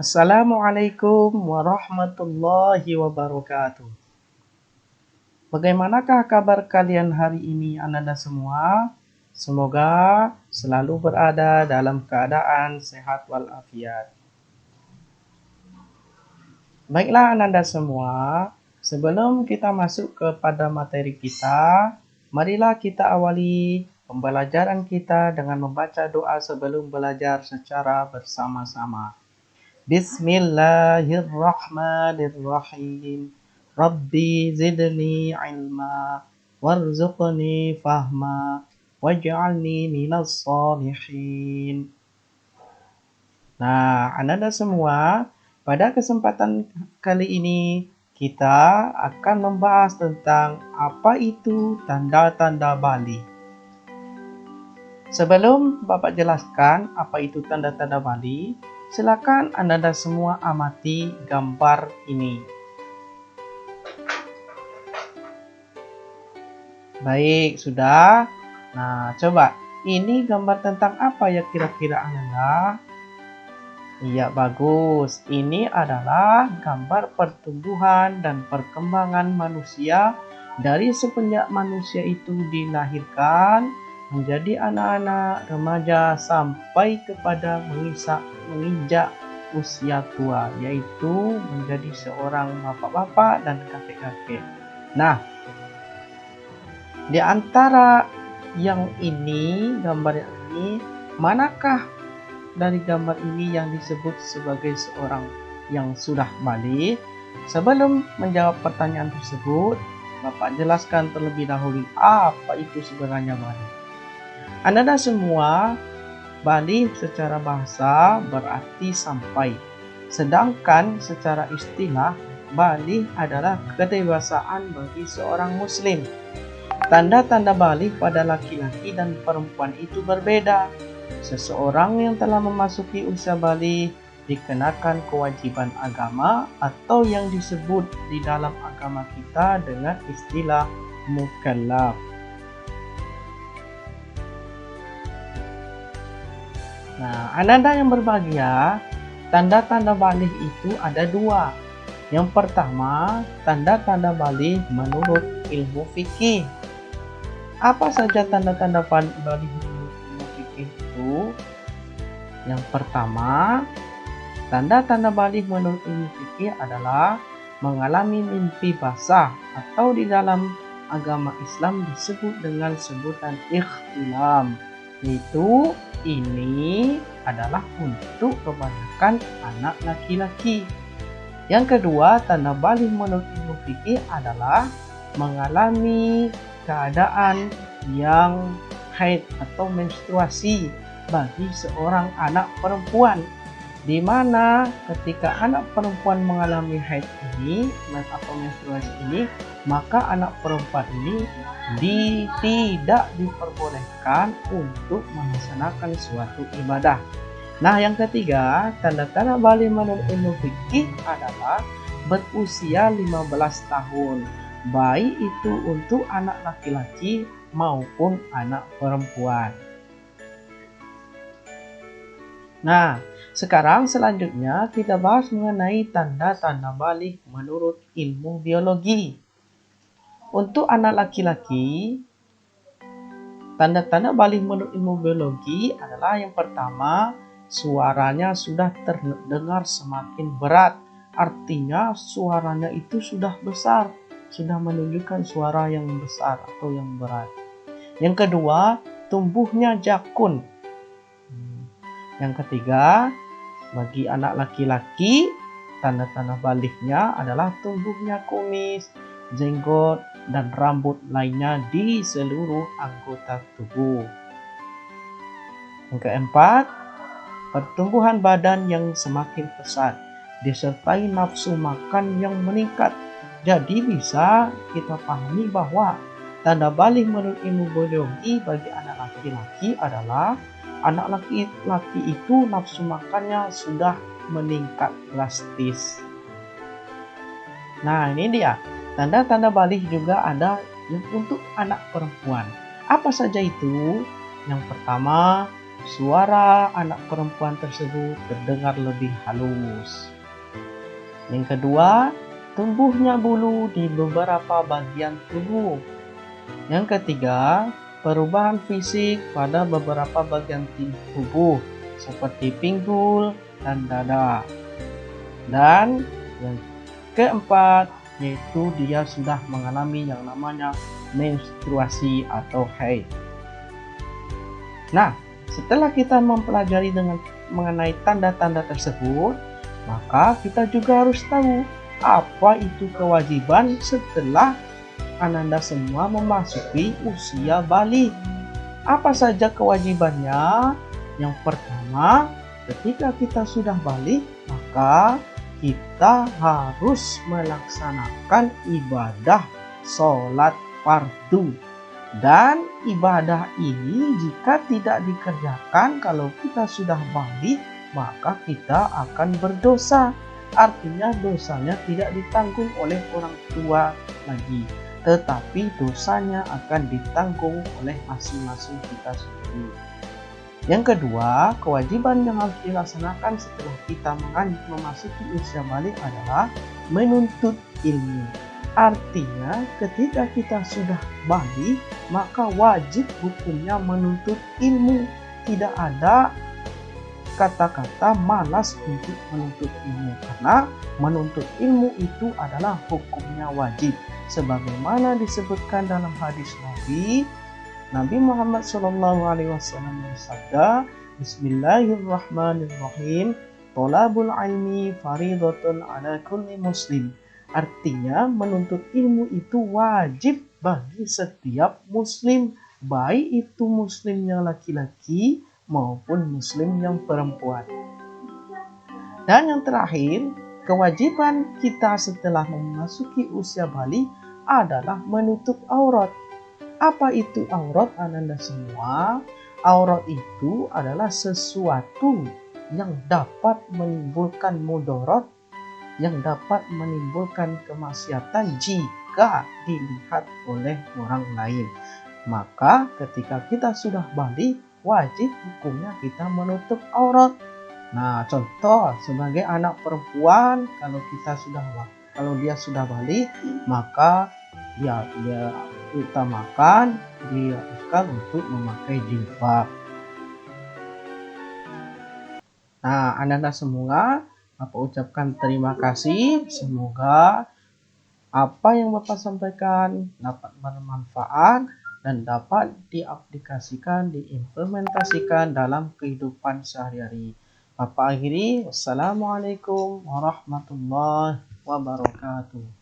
Assalamualaikum warahmatullahi wabarakatuh. Bagaimanakah kabar kalian hari ini, Ananda semua? Semoga selalu berada dalam keadaan sehat walafiat. Baiklah Ananda semua, sebelum kita masuk kepada materi kita, marilah kita awali pembelajaran kita dengan membaca doa sebelum belajar secara bersama-sama. Bismillahirrahmanirrahim. Rabbi zidni ilma warzuqni fahma waj'alni minas sholihin. Nah, Ananda semua, pada kesempatan kali ini kita akan membahas tentang apa itu tanda-tanda balik. Sebelum Bapak jelaskan apa itu tanda-tanda balik, silakan Anda semua amati gambar ini. Baik, sudah. Nah, coba. Ini gambar tentang apa ya kira-kira Anda? Iya, bagus. Ini adalah gambar pertumbuhan dan perkembangan manusia dari semenjak manusia itu dilahirkan menjadi anak-anak remaja sampai kepada menginjak usia tua, yaitu menjadi seorang bapak-bapak dan kakek-kakek. Nah, di antara yang ini, gambar yang ini, manakah dari gambar ini yang disebut sebagai seorang yang sudah balik? Sebelum menjawab pertanyaan tersebut, Bapak jelaskan terlebih dahulu apa itu sebenarnya balik. Anda semua, balik secara bahasa berarti sampai. Sedangkan secara istilah, balik adalah kedewasaan bagi seorang muslim. Tanda-tanda balik pada laki-laki dan perempuan itu berbeda. Seseorang yang telah memasuki usia balik dikenakan kewajiban agama atau yang disebut di dalam agama kita dengan istilah mukallaf. Nah, Ananda yang berbahagia, tanda-tanda balik itu ada dua. Yang pertama, tanda-tanda balik menurut ilmu fikih. Apa saja tanda-tanda balik menurut ilmu fikih itu? Yang pertama, tanda-tanda balik menurut ilmu fikih adalah mengalami mimpi basah atau di dalam agama Islam disebut dengan sebutan ikhtilam. Yaitu ini adalah untuk kebanyakan anak laki-laki. Yang kedua, tanda balik menurut ilmu fikih adalah mengalami keadaan yang haid atau menstruasi bagi seorang anak perempuan, di mana ketika anak perempuan mengalami haid ini atau menstruasi ini, maka anak perempuan ini tidak diperbolehkan untuk melaksanakan suatu ibadah. Nah, yang ketiga, tanda-tanda balik menurut ilmu fikih adalah berusia 15 tahun, baik itu untuk anak laki-laki maupun anak perempuan. Nah, sekarang selanjutnya kita bahas mengenai tanda-tanda balik menurut ilmu biologi. Untuk anak laki-laki, tanda-tanda balik menurut ilmu biologi adalah yang pertama, suaranya sudah terdengar semakin berat. Artinya suaranya itu sudah besar, sudah menunjukkan suara yang besar atau yang berat. Yang kedua, tumbuhnya jakun. Yang ketiga, bagi anak laki-laki, tanda-tanda baliknya adalah tumbuhnya kumis, jenggot, dan rambut lainnya di seluruh anggota tubuh. Yang keempat, pertumbuhan badan yang semakin pesat, disertai nafsu makan yang meningkat. Jadi bisa kita pahami bahwa tanda balik menurut ilmu biologi bagi anak laki-laki adalah anak laki-laki itu nafsu makannya sudah meningkat drastis. Nah, ini dia. Tanda-tanda balik juga ada yang untuk anak perempuan. Apa saja itu? Yang pertama, suara anak perempuan tersebut terdengar lebih halus. Yang kedua, tumbuhnya bulu di beberapa bagian tubuh. Yang ketiga, perubahan fisik pada beberapa bagian tubuh seperti pinggul dan dada. Dan yang keempat, yaitu dia sudah mengalami yang namanya menstruasi atau haid. Nah, setelah kita mempelajari mengenai tanda-tanda tersebut, maka kita juga harus tahu apa itu kewajiban setelah Ananda semua memasuki usia balik. Apa saja kewajibannya? Yang pertama, ketika kita sudah balik, maka kita harus melaksanakan ibadah sholat fardu. Dan ibadah ini jika tidak dikerjakan kalau kita sudah balik, maka kita akan berdosa. Artinya dosanya tidak ditanggung oleh orang tua lagi, tetapi dosanya akan ditanggung oleh masing-masing kita sendiri. Yang kedua, kewajiban yang harus dilaksanakan setelah kita memasuki usia balik adalah menuntut ilmu. Artinya, ketika kita sudah balik, maka wajib hukumnya menuntut ilmu. Tidak ada kata-kata malas untuk menuntut ilmu, karena menuntut ilmu itu adalah hukumnya wajib. Sebagaimana disebutkan dalam hadis Nabi Muhammad SAW bersabda, Bismillahirrahmanirrahim, Thalabul ilmi faridatun ala kulli muslim. Artinya menuntut ilmu itu wajib bagi setiap muslim, baik itu muslim yang laki-laki maupun muslim yang perempuan. Dan yang terakhir, kewajiban kita setelah memasuki usia balik adalah menutup aurat. Apa itu aurat, Ananda semua? Aurat itu adalah sesuatu yang dapat menimbulkan mudarat, yang dapat menimbulkan kemaksiatan jika dilihat oleh orang lain. Maka ketika kita sudah balik, wajib hukumnya kita menutup aurat. Nah, contoh sebagai anak perempuan, kalau dia sudah balik, maka dia utamakan untuk memakai jilbab. Nah, Anda semua, Bapak ucapkan terima kasih. Semoga apa yang Bapak sampaikan dapat bermanfaat dan dapat diaplikasikan, diimplementasikan dalam kehidupan sehari-hari. Bapak akhiri, wassalamualaikum warahmatullahi wabarakatuh.